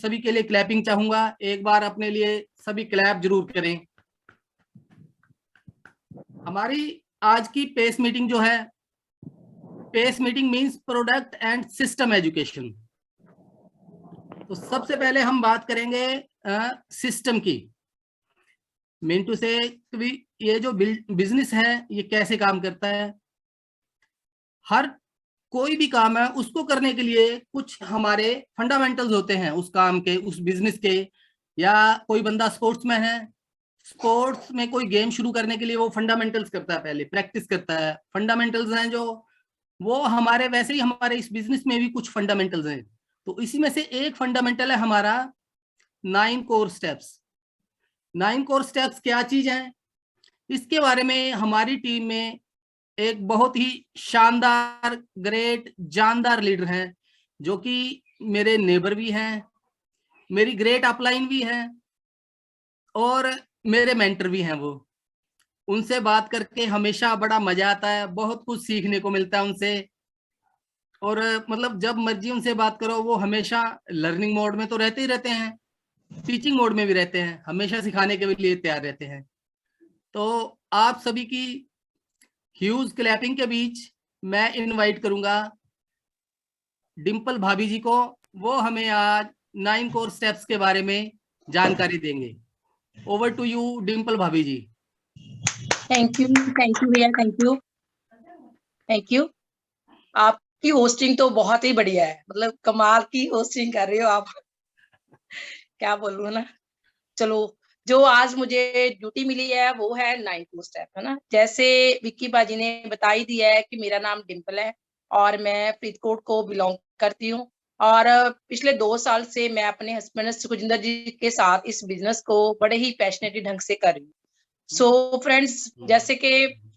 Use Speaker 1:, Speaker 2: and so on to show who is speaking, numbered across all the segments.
Speaker 1: सभी के लिए क्लैपिंग चाहूंगा। एक बार अपने लिए सभी क्लैप जरूर करें। हमारी आज की पेस मीटिंग जो है, pace meeting means product and system education. तो सबसे पहले हम बात करेंगे सिस्टम की। मिंटू से ये जो बिजनेस है ये कैसे काम करता है। हर कोई भी काम है उसको करने के लिए कुछ हमारे फंडामेंटल्स होते हैं उस काम के, उस बिजनेस के। या कोई बंदा स्पोर्ट्समैन है, स्पोर्ट्स में कोई गेम शुरू करने के लिए वो फंडामेंटल्स करता है, पहले प्रैक्टिस करता है। फंडामेंटल्स हैं जो वो हमारे, वैसे ही हमारे इस बिजनेस में भी कुछ फंडामेंटल्स हैं। तो इसी में से एक फंडामेंटल है हमारा 9 कोर स्टेप्स। 9 कोर स्टेप्स क्या चीज है, इसके बारे में हमारी टीम में एक बहुत ही शानदार, ग्रेट, जानदार लीडर हैं, जो कि मेरे नेबर भी हैं, मेरी ग्रेट अपलाइन भी हैं और मेरे मेंटर भी हैं। वो, उनसे बात करके हमेशा बड़ा मजा आता है, बहुत कुछ सीखने को मिलता है उनसे। और मतलब जब मर्जी उनसे बात करो, वो हमेशा लर्निंग मोड में तो रहते ही रहते हैं, टीचिंग मोड में भी रहते हैं, हमेशा सिखाने के लिए तैयार रहते हैं। तो आप सभी की ह्यूज क्लैपिंग के बीच मैं इनवाइट करूंगा डिंपल भाभी जी को। वो हमें आज 9 कोर स्टेप्स के बारे में जानकारी देंगे। ओवर टू यू डिंपल भाभी जी।
Speaker 2: थैंक यू भैया, थैंक यू। आपकी होस्टिंग तो बहुत ही बढ़िया है, मतलब कमाल की होस्टिंग कर रहे हो आप। क्या बोलूं ना। चलो, जो आज मुझे ड्यूटी मिली है वो है 9 कोर स्टेप, है ना। जैसे विक्की बाजी ने बता ही दिया है कि मेरा नाम डिंपल है और मैं फरीदकोट को बिलोंग करती हूँ। और पिछले 2 साल से मैं अपने हस्बैंड सुखजिंदर जी के साथ इस बिजनेस को बड़े ही पैशनेटली ढंग से कर रही हूँ। सो फ्रेंड्स, जैसे कि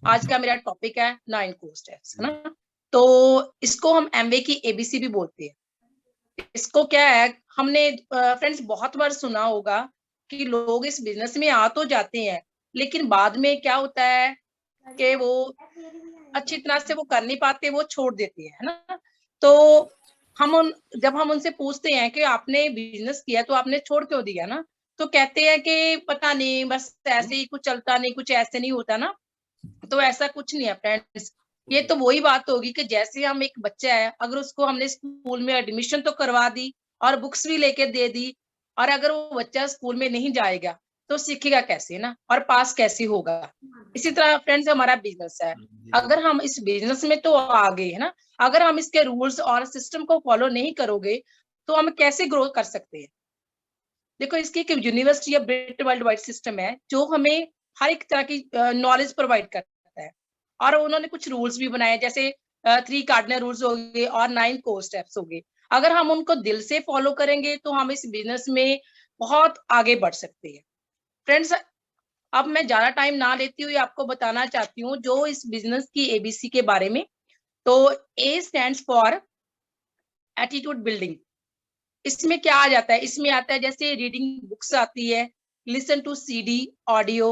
Speaker 2: आज का मेरा टॉपिक है 9 कोर स्टेप्स, है ना। तो इसको हम एमवे की एबीसी भी बोलते हैं। इसको क्या है, हमने फ्रेंड्स बहुत बार सुना होगा कि लोग इस बिजनेस में आ तो जाते हैं, लेकिन बाद में क्या होता है कि वो अच्छी तरह से वो कर नहीं पाते, वो छोड़ देते हैं, है ना। तो जब हम उनसे पूछते हैं कि आपने बिजनेस किया तो आपने छोड़ क्यों दिया ना, तो कहते हैं कि पता नहीं, बस ऐसे ही, कुछ चलता नहीं, कुछ ऐसे नहीं होता ना। तो ऐसा कुछ नहीं है फ्रेंड्स। ये तो वही बात होगी कि जैसे हम एक बच्चा है, अगर उसको हमने स्कूल में एडमिशन तो करवा दी और बुक्स भी लेके दे दी, और अगर वो बच्चा स्कूल में नहीं जाएगा तो सीखेगा कैसे ना, और पास कैसे होगा। इसी तरह फ्रेंड्स हमारा बिजनेस है, अगर हम इस बिजनेस में तो आ गए, है ना, अगर हम इसके रूल्स और सिस्टम को फॉलो नहीं करोगे तो हम कैसे ग्रो कर सकते हैं। देखो, इसकी एक यूनिवर्सिटी या ब्रिट वर्ल्ड वाइड सिस्टम है जो हमें हर एक तरह की नॉलेज प्रोवाइड करता है, और उन्होंने कुछ रूल्स भी बनाए, जैसे 3 कार्डिनल रूल्स हो गए और 9 कोर स्टेप्स हो गए। अगर हम उनको दिल से फॉलो करेंगे तो हम इस बिजनेस में बहुत आगे बढ़ सकते हैं। फ्रेंड्स, अब मैं ज्यादा टाइम ना लेती हुई आपको बताना चाहती हूँ जो इस बिजनेस की एबीसी के बारे में। तो ए स्टैंड्स फॉर एटीट्यूड बिल्डिंग। इसमें क्या आ जाता है, इसमें आता है जैसे रीडिंग बुक्स आती है, लिसन टू सीडी ऑडियो,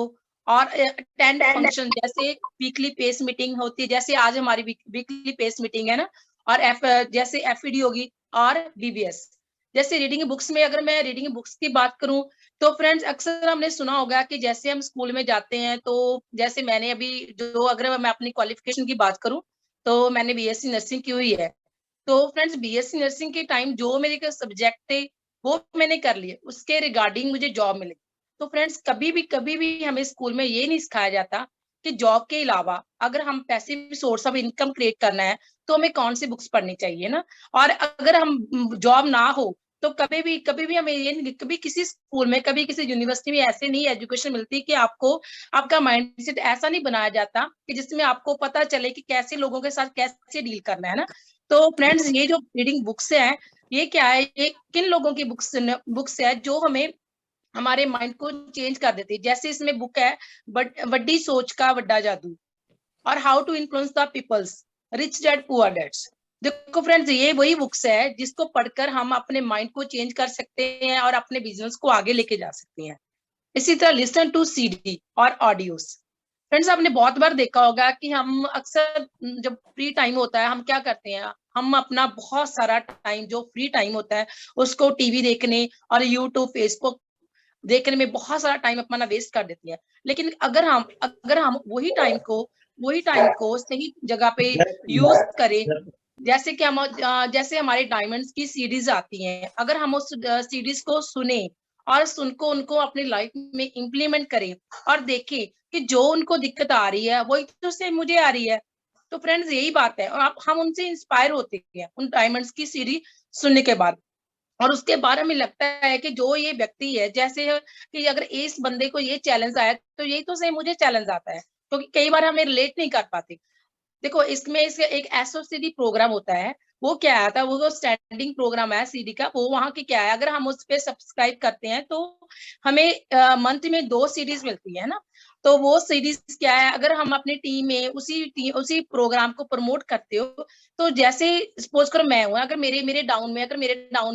Speaker 2: और अटेंड फंक्शन, जैसे वीकली पेस मीटिंग होती है, जैसे आज हमारी वीकली पेस मीटिंग है ना। और जैसे एफईडी होगी और बीबीएस। जैसे रीडिंग बुक्स में, अगर मैं रीडिंग बुक्स की बात करूं तो फ्रेंड्स अक्सर हमने सुना होगा कि जैसे हम स्कूल में जाते हैं, तो जैसे मैंने अभी जो, अगर मैं अपनी क्वालिफिकेशन की बात करूं तो मैंने बीएससी नर्सिंग की हुई है। तो फ्रेंड्स बीएससी नर्सिंग के टाइम जो मेरे सब्जेक्ट थे वो मैंने कर लिए, उसके रिगार्डिंग मुझे जॉब मिली। तो फ्रेंड्स कभी भी हमें स्कूल में ये नहीं सिखाया जाता कि जॉब के अलावा अगर हम passive source of income create करना है तो हमें कौन सी बुक्स पढ़नी चाहिए ना। और अगर हम जॉब ना हो तो कभी भी हमें ये नहीं, कभी किसी स्कूल में, कभी किसी यूनिवर्सिटी में ऐसे नहीं एजुकेशन मिलती कि आपको, आपका माइंडसेट ऐसा नहीं बनाया जाता कि जिसमें आपको पता चले कि कैसे लोगों के साथ कैसे डील करना है ना। तो फ्रेंड्स, ये जो रीडिंग बुक्स है, ये क्या है, ये किन लोगों की बुक्स है जो हमें हमारे माइंड को चेंज कर देती है। जैसे इसमें बुक है वड्डी सोच का वड्डा जादू, और how to influence the peoples, rich dad poor dads. देखो फ्रेंड्स, ये वही बुक्स है जिसको पढ़कर हम अपने माइंड को चेंज कर सकते हैं और अपने बिजनेस को आगे लेके जा सकते हैं। इसी तरह लिसन टू सीडी और ऑडियोस, फ्रेंड्स आपने बहुत बार देखा होगा कि हम अक्सर जब फ्री टाइम होता है हम क्या करते हैं, हम अपना बहुत सारा टाइम जो फ्री टाइम होता है उसको टीवी देखने और यूट्यूब फेसबुक देखने में बहुत सारा टाइम अपना वेस्ट कर देती है। लेकिन अगर हम वही टाइम को सही जगह पे यूज करें, जैसे कि जैसे हमारे डायमंड्स की सीरीज आती हैं, अगर हम उस सीरीज को सुने और सुनको उनको अपनी लाइफ में इम्प्लीमेंट करें और देखें कि जो उनको दिक्कत आ रही है वही तो से मुझे आ रही है, तो फ्रेंड्स यही बात है। और आप हम उनसे इंस्पायर होते हैं उन डायमंड्स की सीरीज सुनने के बाद। और उसके बाद हमें लगता है कि जो ये व्यक्ति है, जैसे कि अगर इस बंदे को ये चैलेंज आया तो यही तो सेम मुझे चैलेंज आता है, क्योंकि कई बार हमें रिलेट नहीं कर पाते। देखो इसमें इसका एक एसओसीडी प्रोग्राम होता है, वो क्या आया था, वो स्टैंडिंग प्रोग्राम है सीडी का, वो वहां की क्या है, अगर हम उस पे सब्सक्राइब करते हैं तो हमें मंथ में 2 सीरीज मिलती है ना। तो वो सीरीज क्या है, अगर हम अपनी टीम में उसी प्रोग्राम को प्रमोट करते हो, तो जैसे सपोज करो मैं हूं, अगर मेरे डाउन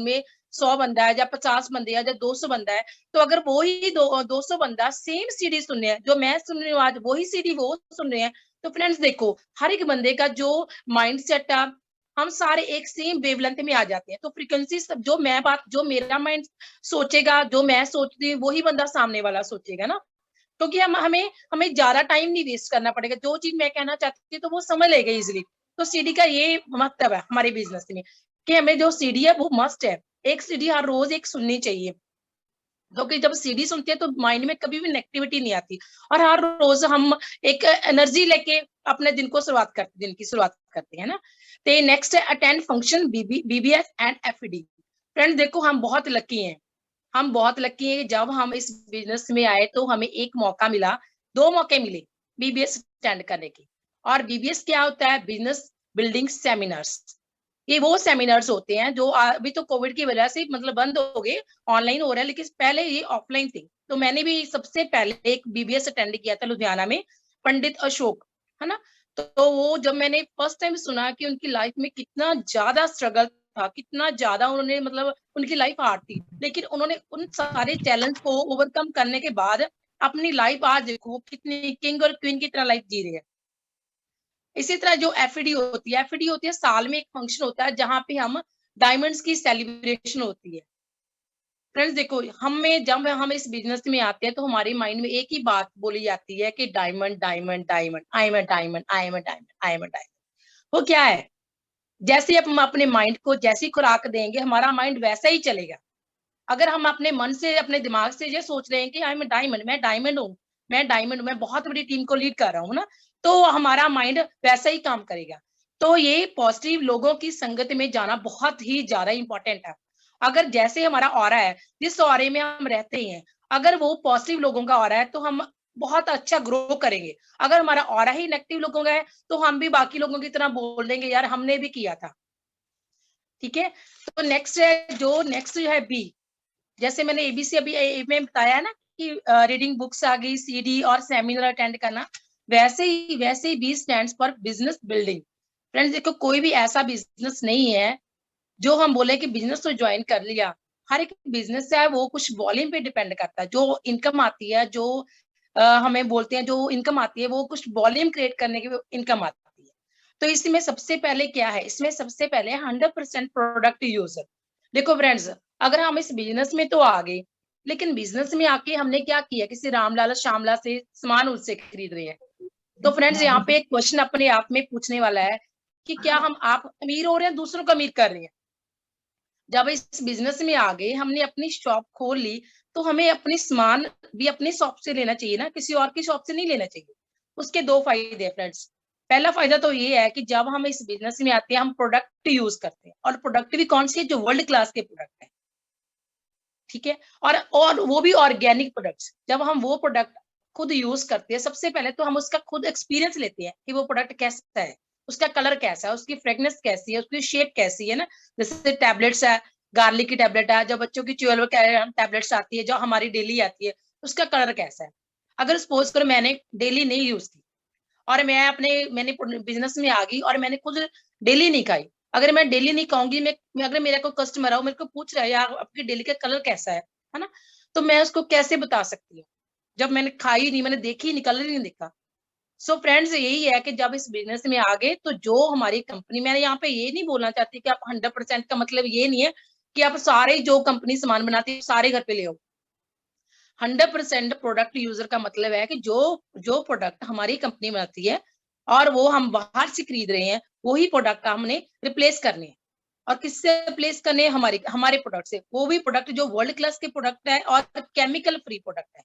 Speaker 2: में 100 बंदा है या 50 बंदे या 200 बंदा है, तो अगर वो ही 200 बंदा सेम सीडी सुन रहे हैं, जो मैं सुन रही हूँ आज वही सीडी वो सुन रहे हैं, तो फ्रेंड्स देखो हर एक बंदे का जो माइंड सेट है, हम सारे एक सेम वेवलेंथ में आ जाते हैं। तो फ्रीक्वेंसी जो मेरा माइंड सोचेगा, जो मैं सोचती हूँ वही बंदा सामने वाला सोचेगा ना। क्योंकि हमें हमें ज्यादा टाइम नहीं वेस्ट करना पड़ेगा, जो चीज मैं कहना चाहती हूँ तो वो समझ लेगा इजिली। तो सीडी का ये महत्व है हमारे बिजनेस में कि हमें जो सीडी है वो मस्ट है, एक सीडी हर रोज एक सुननी चाहिए, क्योंकि जब सीडी सुनते हैं तो माइंड में कभी भी नेगेटिविटी नहीं आती, और हर रोज हम एक एनर्जी लेके अपने दिन की शुरुआत करते हैं ना। तो नेक्स्ट है attend function BBS and FD. Friends देखो हम बहुत लकी हैं, जब हम इस बिजनेस में आए तो हमें एक मौका मिला, 2 मौके मिले बीबीएस अटेंड करने के। और बीबीएस क्या होता है, बिजनेस बिल्डिंग सेमिनार्स। ये वो सेमिनार्स होते हैं जो अभी तो कोविड की वजह से मतलब बंद हो गए, ऑनलाइन हो रहा है, लेकिन पहले ये ऑफलाइन थी। तो मैंने भी सबसे पहले एक बीबीएस अटेंड किया था लुधियाना में, पंडित अशोक, है ना। तो वो जब मैंने फर्स्ट टाइम सुना कि उनकी लाइफ में कितना ज्यादा स्ट्रगल था, कितना ज्यादा उन्होंने मतलब उनकी लाइफ हार्ड थी, लेकिन उन्होंने उन सारे चैलेंज को ओवरकम करने के बाद अपनी लाइफ आज देखो कितनी किंग और क्वीन की तरह लाइफ जी रहे हैं। इसी तरह जो एफडी होती है साल में एक फंक्शन होता है जहां पे हम डायमंड्स की सेलिब्रेशन होती है। फ्रेंड्स देखो जब हम इस बिजनेस में आते हैं तो हमारे माइंड में एक ही बात बोली जाती है कि diamond diamond diamond, I am a diamond, I am a diamond, I am a diamond. वो क्या है, जैसे हम अपने माइंड को जैसी खुराक देंगे हमारा माइंड वैसा ही चलेगा। अगर हम अपने मन से अपने दिमाग से ये सोच रहे हैं कि आई एम डायमंड, मैं डायमंड हूँ, मैं बहुत बड़ी टीम को लीड कर रहा हूँ ना, तो हमारा माइंड वैसा ही काम करेगा। तो ये पॉजिटिव लोगों की संगत में जाना बहुत ही ज्यादा इंपॉर्टेंट है। अगर जैसे हमारा ऑरा है, जिस ऑरे में हम रहते हैं, अगर वो पॉजिटिव लोगों का ऑरा है तो हम बहुत अच्छा ग्रो करेंगे। अगर हमारा ऑरा ही नेगेटिव लोगों का है तो हम भी बाकी लोगों की तरह बोल देंगे यार हमने भी किया था। ठीक है, तो नेक्स्ट जो है बी, जैसे मैंने एबीसी अभी में बताया है ना कि रीडिंग बुक्स आ गई, सीडी और सेमिनार अटेंड करना, वैसे ही B stands for business building. Friends देखो कोई भी ऐसा बिजनेस नहीं है जो हम बोले कि बिजनेस तो ज्वाइन कर लिया। हर एक बिजनेस है वो कुछ वॉल्यूम पे डिपेंड करता है, जो इनकम आती है, जो हमें बोलते हैं जो इनकम आती है वो कुछ वॉल्यूम क्रिएट करने की इनकम आती है। तो इसमें सबसे पहले क्या है, इसमें सबसे पहले 100% प्रोडक्ट यूजर। देखो फ्रेंड्स अगर हम इस बिजनेस में तो आ गए, लेकिन बिजनेस में आके हमने क्या किया, किसी रामलाल श्यामला से सामान उससे खरीद रहे हैं। तो फ्रेंड्स यहाँ पे एक क्वेश्चन अपने आप में पूछने वाला है कि क्या आप अमीर हो रहे हैं दूसरों को अमीर कर रहे हैं। जब इस बिजनेस में आ गए, हमने अपनी शॉप खोल ली, तो हमें अपनी सामान भी अपनी शॉप से लेना चाहिए ना, किसी और की शॉप से नहीं लेना चाहिए। उसके 2 फायदे हैं फ्रेंड्स। पहला फायदा तो ये है कि जब हम इस बिजनेस में आते हैं हम प्रोडक्ट यूज करते हैं, और प्रोडक्ट भी कौन सी है, जो वर्ल्ड क्लास के प्रोडक्ट है। ठीक है, और वो भी ऑर्गेनिक प्रोडक्ट्स। जब हम वो प्रोडक्ट खुद यूज करते हैं, सबसे पहले तो हम उसका खुद एक्सपीरियंस लेते हैं कि वो प्रोडक्ट कैसा है, उसका कलर कैसा है, उसकी फ्रेगनेंस कैसी है, उसकी शेप कैसी है ना। जैसे टैबलेट्स है, गार्लिक की टैबलेट है, जो बच्चों की च्युअल टैबलेट्स आती है, जो हमारी डेली आती है, उसका कलर कैसा है। अगर सपोज करो मैंने डेली नहीं यूज की और मैंने बिजनेस में आ गई और मैंने खुद डेली नहीं खाई, अगर मैं डेली नहीं खाऊंगी, अगर मेरा कोई कस्टमर है वो मेरे को पूछ रहा है यार आपकी डेली का कलर कैसा है ना, तो मैं उसको कैसे बता सकती हूँ जब मैंने खाई नहीं, मैंने देखी नहीं, कलर ही नहीं देखा। सो फ्रेंड्स यही है कि जब इस बिजनेस में आ गए तो जो हमारी कंपनी, मैंने यहाँ पे ये नहीं बोलना चाहती कि आप 100% का मतलब ये नहीं है कि आप सारे जो कंपनी सामान बनाती है सारे घर पे ले आओ। 100% प्रोडक्ट यूजर का मतलब है कि जो जो प्रोडक्ट हमारी कंपनी बनाती है और वो हम बाहर से खरीद रहे हैं, वही प्रोडक्ट हमने रिप्लेस करने हैं। और किससे रिप्लेस करने हैं? हमारे प्रोडक्ट से, वो भी प्रोडक्ट जो वर्ल्ड क्लास के प्रोडक्ट है और केमिकल फ्री प्रोडक्ट है,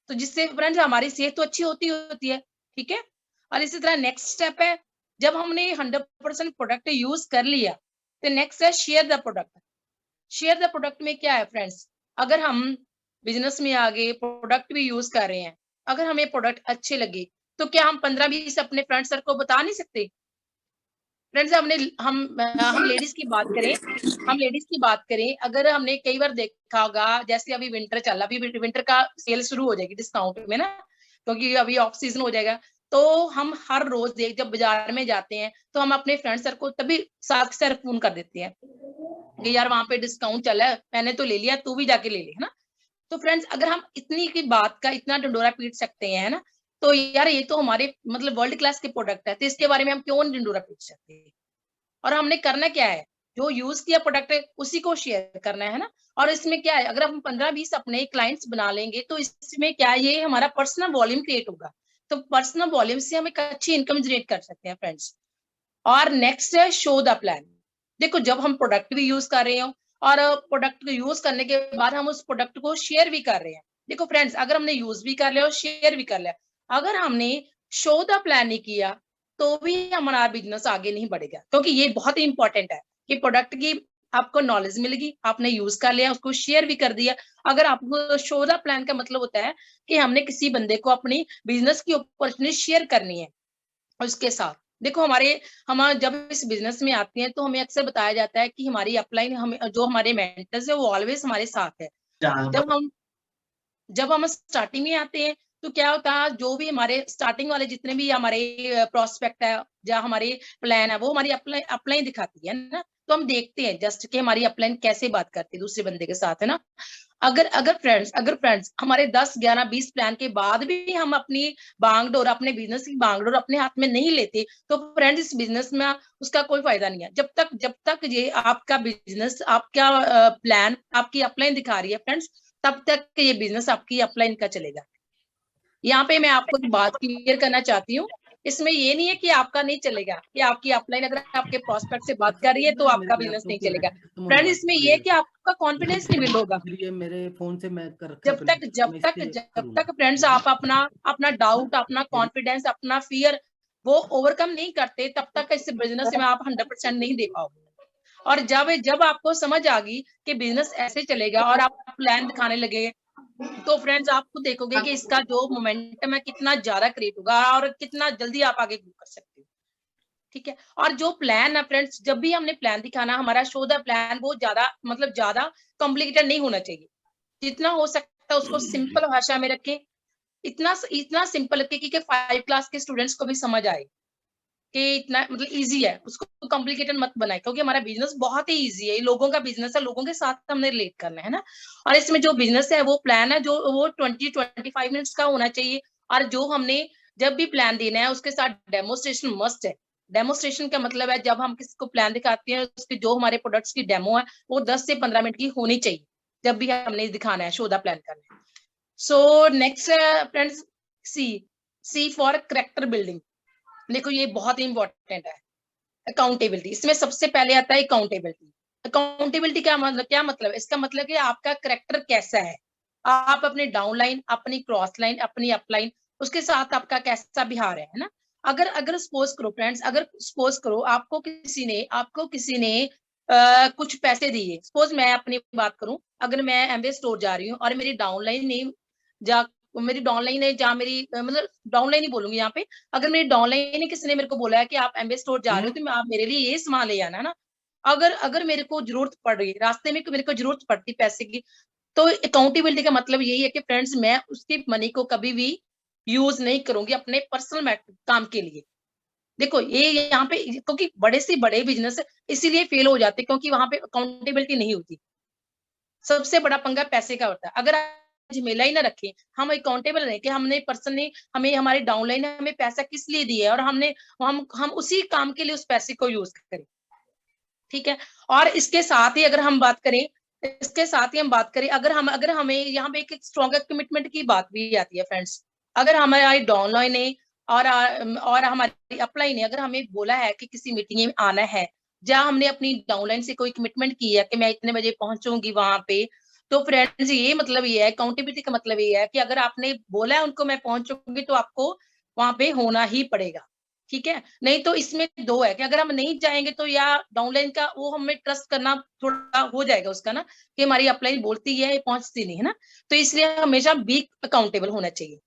Speaker 2: तो जिससे फ्रेंड्स हमारी सेहत तो अच्छी होती है, ठीक है। और इसी तरह नेक्स्ट स्टेप है, जब हमने 100% प्रोडक्ट यूज कर लिया तो नेक्स्ट है share the product. Share the product में क्या है फ्रेंड्स, अगर हम बिजनेस में आगे प्रोडक्ट भी यूज कर रहे हैं, अगर हमें प्रोडक्ट अच्छे लगे तो क्या हम 15-20 अपने फ्रेंड सर्कल को बता नहीं सकते? फ्रेंड्स हम लेडीज की बात करें, अगर हमने कई बार देखा होगा, जैसे अभी विंटर चल रहा, अभी विंटर का सेल शुरू हो जाएगी डिस्काउंट में ना, क्योंकि अभी ऑफ सीजन हो जाएगा। तो हम हर रोज जब बाजार में जाते हैं तो हम अपने फ्रेंड सर्कल को तभी साथ से फोन कर देते हैं कि यार वहां पे डिस्काउंट चला है, मैंने तो ले लिया, तू भी जाके ले ले, है ना। तो फ्रेंड्स अगर हम इतनी की बात का इतना डंडोरा पीट सकते हैं, है ना, तो यार ये तो हमारे मतलब वर्ल्ड क्लास के प्रोडक्ट है, तो इसके बारे में हम क्यों नहीं डंडोरा पीट सकते? और हमने करना क्या है, जो यूज किया प्रोडक्ट है उसी को शेयर करना है ना। और इसमें क्या है, अगर हम 15-20 अपने क्लाइंट्स बना लेंगे तो इसमें क्या है, ये हमारा पर्सनल वॉल्यूम क्रिएट होगा। तो पर्सनल वॉल्यूम से हम एक अच्छी इनकम जनरेट कर सकते हैं फ्रेंड्स। और नेक्स्ट है शो द प्लान। देखो जब हम प्रोडक्ट भी यूज कर रहे हो और प्रोडक्ट को यूज करने के बाद हम उस प्रोडक्ट को शेयर भी कर रहे हैं। देखो फ्रेंड्स अगर हमने यूज भी कर लिया और शेयर भी कर लिया, अगर हमने शो द प्लान नहीं किया तो भी हमारा बिजनेस आगे नहीं बढ़ेगा, क्योंकि ये बहुत ही इंपॉर्टेंट है कि प्रोडक्ट की आपको नॉलेज मिलेगी, आपने यूज कर लिया, उसको शेयर भी कर दिया। अगर आपको शो द प्लान का मतलब होता है कि हमने किसी बंदे को अपनी बिजनेस की अपॉर्चुनिटी शेयर करनी है उसके साथ। देखो हम जब इस बिजनेस में आते हैं तो हमें अक्सर बताया जाता है कि हमारी अपलाइन, हमें जो हमारे मेंटर्स है वो ऑलवेज हमारे साथ है। जब हम जब हम स्टार्टिंग में आते हैं तो क्या होता है, जो भी हमारे स्टार्टिंग वाले जितने भी हमारे प्रोस्पेक्ट है या हमारे प्लान है, वो हमारी अपलाइन दिखाती है ना। तो हम देखते हैं जस्ट कि हमारी अपलाइन कैसे बात करती है दूसरे बंदे के साथ, है ना। अगर फ्रेंड्स हमारे 10-11-20 प्लान के बाद भी हम अपनी बागडोर, अपने बिजनेस की बागडोर अपने हाथ में नहीं लेते, तो फ्रेंड्स इस बिजनेस में उसका कोई फायदा नहीं है। जब तक ये आपका बिजनेस, आपका प्लान आपकी अपलाइन दिखा रही है फ्रेंड्स, तब तक ये बिजनेस आपकी अपलाइन का चलेगा। यहाँ पे मैं आपको एक बात क्लियर करना चाहती हूँ, इसमें ये नहीं है कि आपका नहीं चलेगा, कि आपकी अपलाइन अगर आपके प्रोस्पेक्ट से बात कर रही है तो आपका बिजनेस नहीं चलेगा। फ्रेंड इसमें ये है कि आपका कॉन्फिडेंस नहीं बिल्ड होगा
Speaker 1: मेरे फोन से मैं कर रखा
Speaker 2: जब तक फ्रेंड्स आप अपना डाउट, अपना कॉन्फिडेंस, अपना फियर वो ओवरकम नहीं करते, तब तक इस बिजनेस में आप 100% नहीं दे पाओगे। और जब आपको समझ आ गई कि बिजनेस ऐसे चलेगा और आप प्लान दिखाने लगे, तो फ्रेंड्स आप खुद देखोगे कि इसका जो मोमेंटम है कितना ज्यादा क्रिएट होगा और कितना जल्दी आप आगे ग्रो कर सकते हो, ठीक है। और जो प्लान है फ्रेंड्स, जब भी हमने प्लान दिखाना, हमारा शो द प्लान वो ज्यादा कॉम्प्लिकेटेड नहीं होना चाहिए। जितना हो सकता है उसको सिंपल भाषा में रखें, इतना इतना सिंपल रखें कि 5 क्लास के स्टूडेंट्स को भी समझ आए कि इतना मतलब इजी है, उसको कॉम्प्लिकेटेड मत बनाए, क्योंकि हमारा बिजनेस बहुत ही इजी है, ये लोगों का बिजनेस है, लोगों के साथ हमने रिलेट करना है ना। और इसमें जो बिजनेस है वो प्लान है जो वो 20-25 मिनट्स का होना चाहिए। और जो हमने जब भी प्लान देना है उसके साथ डेमोस्ट्रेशन मस्ट है। डेमोस्ट्रेशन का मतलब है जब हम किसी को प्लान दिखाते हैं उसके जो हमारे प्रोडक्ट्स की डेमो है वो 10 से 15 मिनट की होनी चाहिए, जब भी हमने दिखाना है, शो द प्लान करना है। So next friends, C C for character building. देखो ये बहुत ही इंपॉर्टेंट है, अकाउंटेबिलिटी। इसमें सबसे पहले आता है अकाउंटेबिलिटी। अकाउंटेबिलिटी क्या मतलब इसका मतलब कि आपका करेक्टर कैसा है, आप अपने डाउन लाइन, अपनी क्रॉस लाइन, अपनी अपलाइन, उसके साथ आपका कैसा बिहार है ना। अगर अगर सपोज करो फ्रेंड्स, अगर सपोज करो आपको किसी ने कुछ पैसे दिए, सपोज मैं अपनी बात करूं, अगर मैं एमवे स्टोर जा रही हूँ और मेरी डाउनलाइन ने जा मेरी डाउनलाइन है जहाँ मेरी मतलब डाउनलाइन ही बोलूंगी यहाँ पे, अगर मेरी डाउनलाइन किसी ने मेरे को बोला है कि आप एमवे स्टोर जा रहे हो तो आप मेरे लिए ये सामान ले आना ना। अगर अगर मेरे को जरूरत पड़ रही है, रास्ते में मेरे को जरूरत पड़ती पैसे की, तो अकाउंटेबिलिटी का मतलब यही है कि फ्रेंड्स मैं उसकी मनी को कभी भी यूज नहीं करूंगी अपने पर्सनल काम के लिए। देखो ये यहाँ पे, क्योंकि बड़े से बड़े बिजनेस इसीलिए फेल हो जाते क्योंकि वहां पे अकाउंटेबिलिटी नहीं होती। सबसे बड़ा पंगा पैसे का होता है। अगर झमेला ही ना रखें, हम अकाउंटेबल रहे कि हमने पर्सन ने हमें, हमारे डाउनलाइन ने हमें पैसा किस लिए दिया है और हम उसी काम के लिए उस पैसे को यूज करें। ठीक है। और इसके साथ ही अगर हम बात करें, अगर हमें यहाँ पे एक स्ट्रॉन्गर कमिटमेंट की बात भी आती है फ्रेंड्स। अगर हमारे डाउनलाइन ने और हमारी अपलाइन ने अगर हमें बोला है कि किसी मीटिंग में आना है, जहाँ हमने अपनी डाउनलाइन से कोई कमिटमेंट की है कि मैं इतने बजे पहुंचूंगी वहां पे, तो फ्रेंड्स ये मतलब ये है, अकाउंटेबिलिटी का मतलब ये है कि अगर आपने बोला है उनको मैं पहुंचूंगी तो आपको वहां पे होना ही पड़ेगा। ठीक है। नहीं तो इसमें दो है कि अगर हम नहीं जाएंगे तो या डाउनलाइन का वो हमें ट्रस्ट करना थोड़ा हो जाएगा उसका ना, कि हमारी अपलाइन बोलती है पहुंचती नहीं है ना, तो इसलिए हमेशा बी अकाउंटेबल होना चाहिए।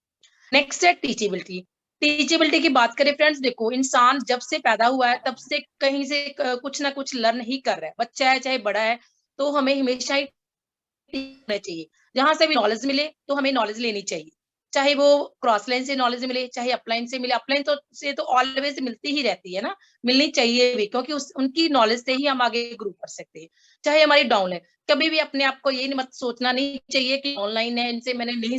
Speaker 2: नेक्स्ट है टीचेबिलिटी। टीचेबिलिटी की बात करें फ्रेंड्स, देखो इंसान जब से पैदा हुआ है तब से कहीं से कुछ ना कुछ लर्न ही कर रहा है, बच्चा है चाहे बड़ा है, तो हमें हमेशा ही होना चाहिए। जहां से भी नॉलेज मिले तो हमें नॉलेज लेनी चाहिए, चाहे वो क्रॉस लाइन से नॉलेज मिले चाहे अपलाइन से मिले। अपलाइन तो ऑलवेज मिलती ही रहती है ना, मिलनी चाहिए भी, क्योंकि उनकी नॉलेज से ही हम आगे ग्रो कर सकते हैं। चाहे हमारी डाउन है, कभी भी अपने आप को ये मत सोचना नहीं चाहिए कि ऑनलाइन है इनसे मैंने नहीं।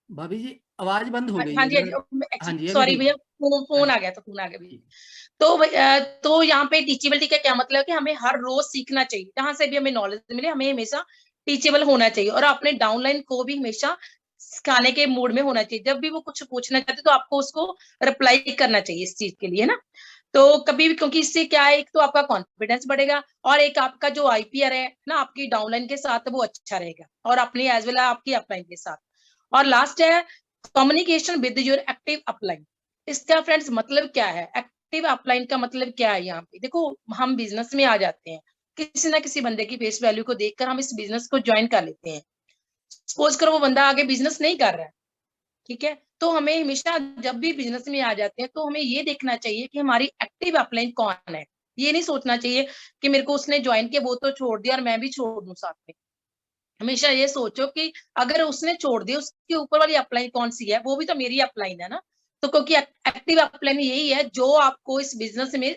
Speaker 1: भाभी जी आवाज बंद हो गई
Speaker 2: हाँ
Speaker 1: है
Speaker 2: जी, हाँ
Speaker 1: जरा। हाँ
Speaker 2: जी,
Speaker 1: जी अभी
Speaker 2: सॉरी
Speaker 1: ठीक
Speaker 2: भैया,
Speaker 1: है। हाँ
Speaker 2: फोन
Speaker 1: जी
Speaker 2: आ गया था, फोन आ गया भैया।
Speaker 1: ठीक।
Speaker 2: तो यहाँ पे टीचेबिलिटी का क्या मतलब है कि हमें हर रोज सीखना चाहिए, जहां से भी हमें नॉलेज मिले हमें हमेशा टीचेबल होना चाहिए, और अपने डाउनलाइन को भी हमेशा सिखाने के मूड में होना चाहिए। जब भी वो कुछ पूछना चाहते तो आपको उसको रिप्लाई करना चाहिए इस चीज के लिए ना। तो कभी भी, क्योंकि इससे क्या है, एक तो आपका कॉन्फिडेंस बढ़ेगा और एक आपका जो आईपीआर है ना आपकी डाउनलाइन के साथ वो अच्छा रहेगा, और अपनी एज वेल आपकी अपलाइन के साथ। और लास्ट है communication with your active upline. इसका फ्रेंड्स मतलब क्या है, एक्टिव अपलाइन का मतलब क्या है? यहाँ पे देखो, हम बिजनेस में आ जाते हैं, किसी ना किसी बंदे की फेस वैल्यू को देखकर हम इस बिजनेस को ज्वाइन कर लेते हैं। सपोज करो वो बंदा आगे बिजनेस नहीं कर रहा है, ठीक है, तो हमें हमेशा जब भी बिजनेस में आ जाते हैं तो हमें ये देखना चाहिए कि हमारी एक्टिव अपलाइन कौन है। ये नहीं सोचना चाहिए कि मेरे को उसने ज्वाइन किया वो तो छोड़ दिया और मैं भी छोड़ दूं साथ में। हमेशा ये सोचो कि अगर उसने छोड़ दिया, उसके ऊपर वाली अपलाइन कौन सी है, वो भी तो मेरी अपलाइन है ना। तो क्योंकि एक्टिव अपलाइन यही है जो आपको इस बिजनेस में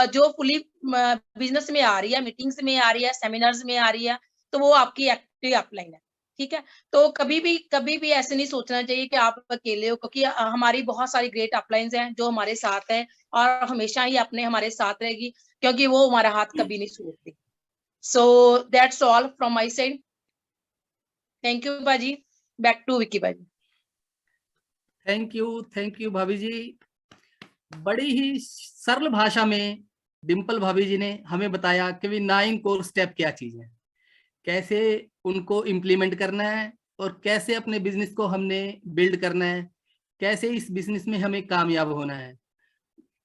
Speaker 2: जो फुली बिजनेस में आ रही है, मीटिंग्स में आ रही है, सेमिनार्स में आ रही है, तो वो आपकी एक्टिव अपलाइन है। ठीक है। तो कभी भी ऐसे नहीं सोचना चाहिए कि आप अकेले हो, क्योंकि हमारी बहुत सारी ग्रेट अपलाइंस हैं जो हमारे साथ है और हमेशा ही अपने हमारे साथ रहेगी, क्योंकि वो हमारा हाथ कभी नहीं छोड़ती। So that's all from my side. Thank you बाजी, बैक टू विकी बाजी।
Speaker 1: थैंक यू भाभी जी। बड़ी ही सरल भाषा में डिम्पल भाभी जी ने हमें बताया कि भी 9 कोर स्टेप क्या चीज है, कैसे उनको इम्प्लीमेंट करना है और कैसे अपने बिजनेस को हमने बिल्ड करना है, कैसे इस बिजनेस में हमें कामयाब होना है।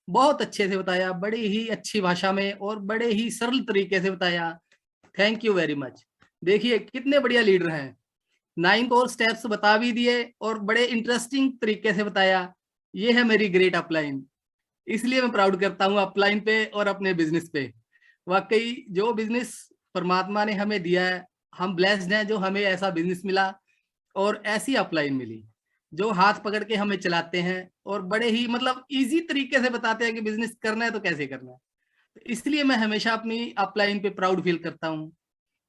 Speaker 1: बहुत अच्छे से बताया, बड़ी ही अच्छी भाषा में और बड़े ही सरल तरीके से बताया। Thank you very much. देखिए कितने बढ़िया लीडर हैं, 9 कोर स्टेप्स बता भी दिए और बड़े इंटरेस्टिंग तरीके से बताया। ये है मेरी ग्रेट अपलाइन, इसलिए मैं प्राउड करता हूँ अपलाइन पे और अपने बिजनेस पे। वाकई जो बिजनेस परमात्मा ने हमें दिया है, हम ब्लेस्ड हैं जो हमें ऐसा बिजनेस मिला और ऐसी अपलाइन मिली जो हाथ पकड़ के हमें चलाते हैं और बड़े ही मतलब इजी तरीके से बताते हैं कि बिजनेस करना है तो कैसे करना है। तो इसलिए मैं हमेशा अपनी अपलाइन पे प्राउड फील करता हूँ।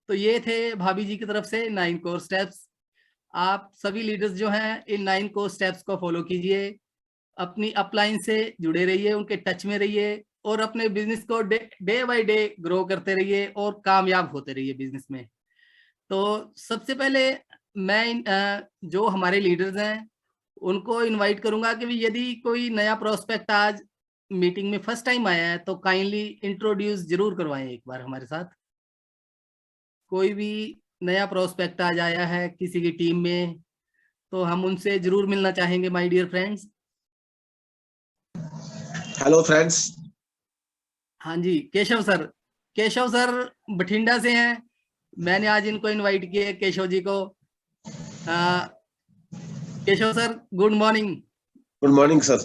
Speaker 1: तो ये थे भाभी जी की तरफ से 9 कोर स्टेप्स। आप सभी लीडर्स जो हैं इन 9 कोर स्टेप्स को फॉलो कीजिए, अपनी अपलाइन से जुड़े रहिए, उनके टच में रहिए और अपने बिजनेस को डे बाय डे ग्रो करते रहिए और कामयाब होते रहिए बिजनेस में। तो सबसे पहले मैं जो हमारे लीडर्स हैं उनको इनवाइट करूंगा कि भी यदि कोई नया प्रोस्पेक्ट आज मीटिंग में फर्स्ट टाइम आया है तो काइंडली इंट्रोड्यूस जरूर करवाएं एक बार हमारे साथ। कोई भी नया प्रोस्पेक्ट आज आया है किसी की टीम में तो हम उनसे जरूर मिलना चाहेंगे my dear friends.
Speaker 3: Hello friends.
Speaker 1: हाँ जी केशव सर, केशव सर बठिंडा से हैं। मैंने आज इनको इनवाइट किया केशव जी को। Keshav sir good morning.
Speaker 3: Good morning sir.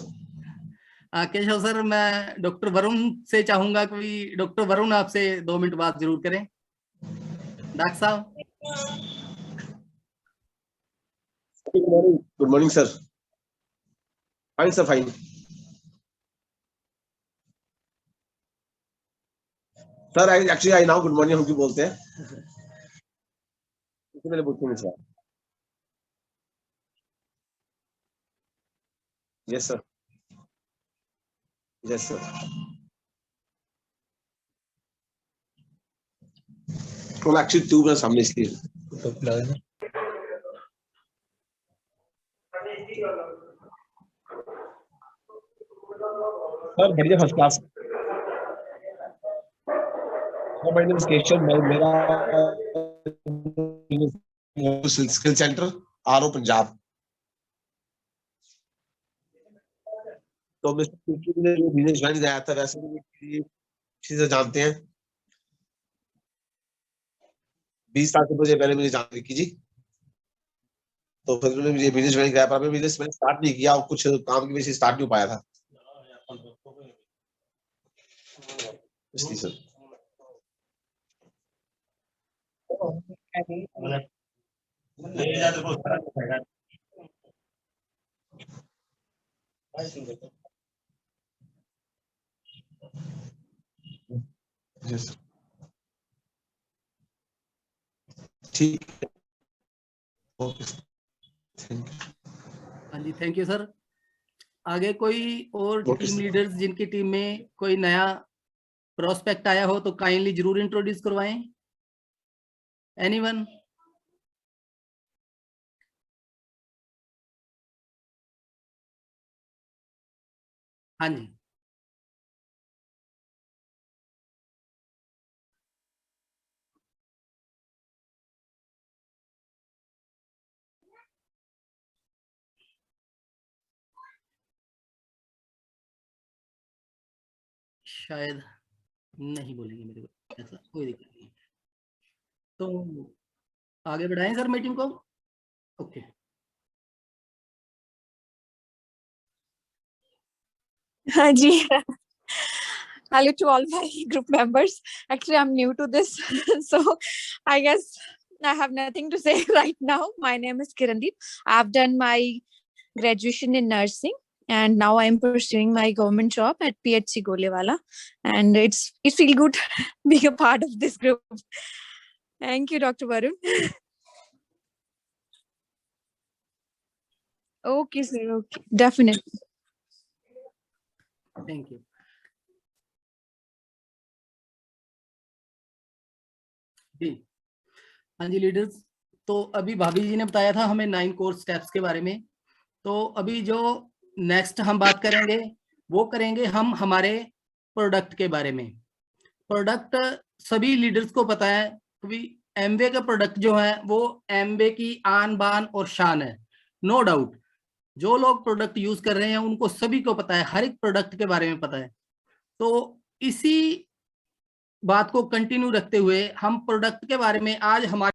Speaker 1: Keshav sir मैं डॉक्टर वरुण से चाहूंगा कि डॉक्टर वरुण आपसे 2 मिनट बात जरूर करें। डॉक्टर साहब।
Speaker 3: Good morning sir. Fine sir fine. Sir actually I now good morning हम क्यों बोलते हैं इससे पहले पूछूंगा sir. Yes sir. Yes sir. तो एक्चुअली 2 मेरे सामने इसलिए सर बढ़िया first class. My name is Keshav. मेरा स्किल सेंटर आरओ पंजाब. तो मिस्टर जो बिजनेस ज्वाइन कराया था वैसे चीजें जानते हैं. 20 साल से मुझे पहले मुझे जानकारी की जी. तो फिर उन्होंने मुझे बिजनेस ज्वाइन कराया पर मैं बिजनेस मैंने स्टार्ट नहीं किया और कुछ काम की वजह से स्टार्ट नहीं हो पाया था इसलिए सर. Yes sir. ठीक है. Okay thank you.
Speaker 1: हाँ जी, थैंक यू सर. आगे कोई और
Speaker 3: Okay,
Speaker 1: टीम
Speaker 3: sir.
Speaker 1: लीडर्स जिनकी टीम में कोई नया प्रोस्पेक्ट आया हो तो काइंडली जरूर इंट्रोड्यूस करवाएं. एनीवन? हाँ जी. शायद नहीं बोलेंगे मेरे को, ऐसा कोई दिक्कत नहीं. तो आगे बढ़ाएं सर मीटिंग को. ओके.
Speaker 4: हाँ जी. Hello to all my group members. Actually, I'm new to this, so I guess I have nothing to say right now. My name is Kirandeep. I've done my graduation in nursing, and now I'm pursuing my government job at PHC Golewala, and it feels good being a part of this group. Thank you, Dr. Varun. Okay, sir. Okay, definitely.
Speaker 1: Thank you. जी हाँ जी leaders. तो अभी भाभी जी ने बताया था हमें 9 कोर स्टेप्स के बारे में. तो अभी जो नेक्स्ट हम बात करेंगे वो करेंगे हम हमारे प्रोडक्ट के बारे में. प्रोडक्ट सभी लीडर्स को पता है. अभी एमवे का प्रोडक्ट जो है वो एमवे की आन बान और शान है, नो डाउट. जो लोग प्रोडक्ट यूज कर रहे हैं उनको सभी को पता है, हर एक प्रोडक्ट के बारे में पता है. तो इसी बात को कंटिन्यू रखते हुए हम प्रोडक्ट के बारे में आज हमारे